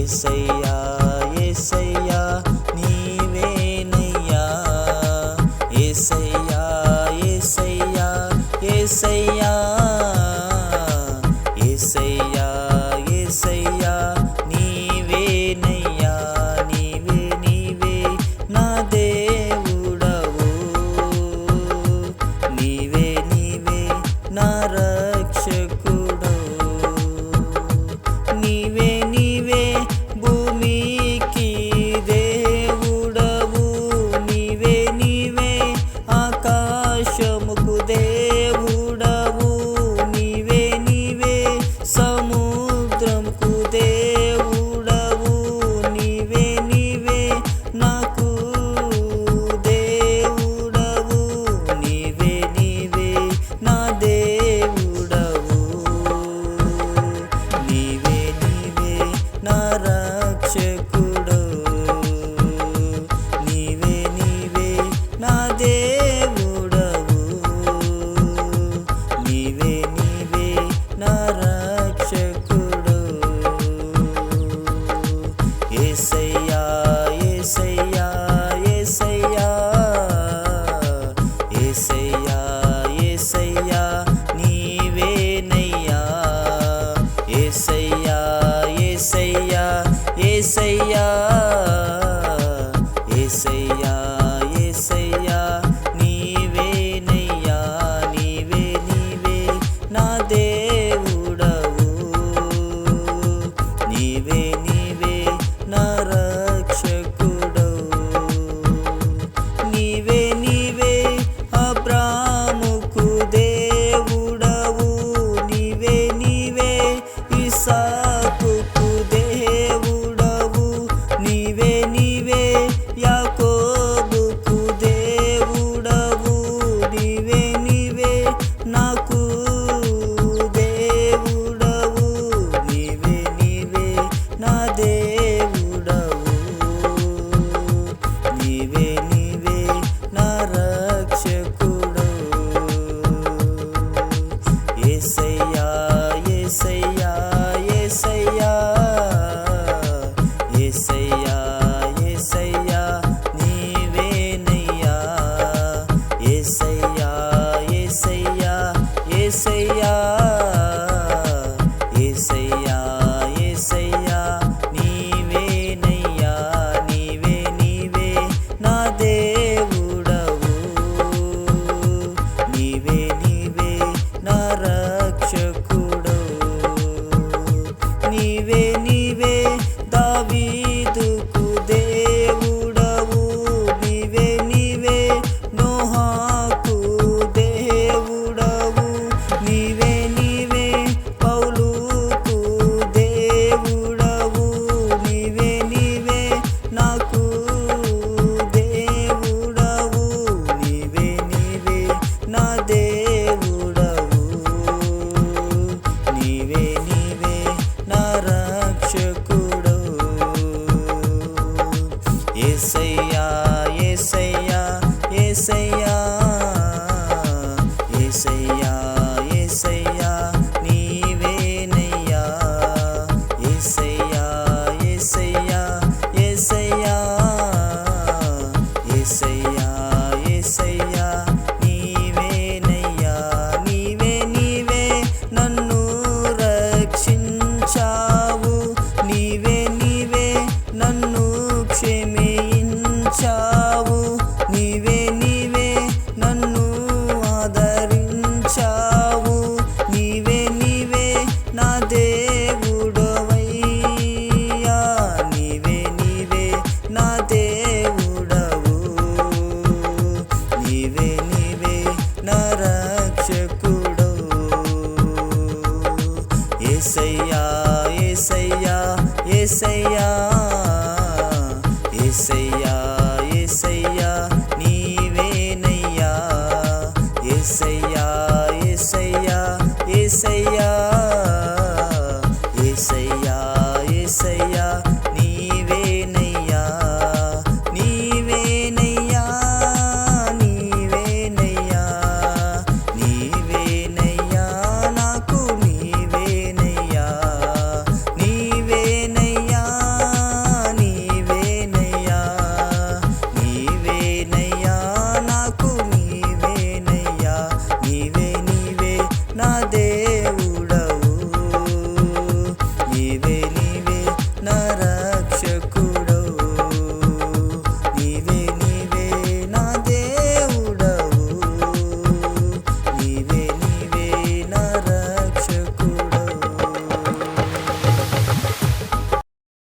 యేసయ్యా యేసయ్యా నీవేనయ్యా యేసయ్యా యేసయ్యా యేసయ్యా యేసయ్యా యేసయ్యా నీవేనయ్యా నీవే నీవే నా దేవుడవు నీవే నీవే నా రక్షకుడవు నీవే నీవే భూమికి దేవుడవు నీవే నీవే ఆకాశముకు దేవుడవు నీవే నీవే సముద్రముకు దేవుడవు నీవే నీవే నాకు దేవుడవు నీవే నీవే నా దేవుడవు నీవే నీవే నా రక్షకుడవు నీవే నీవే నా దేవుడవు నీవే నీవే నా రక్షకుడవు యేసయ్యా యేసయ్యా యేసయ్యా యేసయ్యా యేసయ్యా నీవేనయ్యా యేసయ్యా యేసయ్యా యేసయ్యా యేసయ్యా యేసయ్యా నీవేనయ్యా నీవే నీవే నా దేవుడవు నీవే నీవే నా రక్షకుడవు నీవే నీవే అబ్రాముకు దేవుడవు నీవే నీవే ఇస్సాకుకు దేవుడవు నీవే నీవే యాకోబుకు దేవుడవు నీవే నీవే నాకు దేవుడవు నీవే నీవే నా దేవుడవు నీవే నీవే నా రక్షకుడవు యేసయ్యా యేసయ్యా యేసయ్యా యేసయ్యా యేసయ్యా నీవేనయ్యా యేసయ్యా యేసయ్యా యేసయ్యా యేసయ్యా యేసయ్యా నీవేనయ్యా నీవే నీవే నా దేవుడవు నీవే నీవే నా రక్షకుడవు నీవే నీవే దావీదుకు దేవుడవు నీవే నీవే నోహాకు దేవుడవు నీవే నీవే పౌలుకు దేవుడవు నీవే నీవే నాకు దేవుడవు నీవే నీవే నా దేవుడవు నీవే నీవే నా రక్షకుడవు యేసయ్యా యేసయ్యా యేసయ్యా యేసయ్యా యేసయ్యా నీవేనయ్యా యేసయ్యా యేసయ్యా యేసయ్యా యేసయ్యా యేసయ్యా నీవేనయ్యా నీవే నీవే నన్ను రక్షించావు నీవే నీవే నన్ను క్షమించావు నీవే నీవే నన్ను ఆదరించావు నీవే నీవే నా దేవుడవయ్యా నీవే నీవే నా దేవుడవు నీవే నీవే నా రక్షకుడవు యేసయ్యా యేసయ్యా యేసయ్యా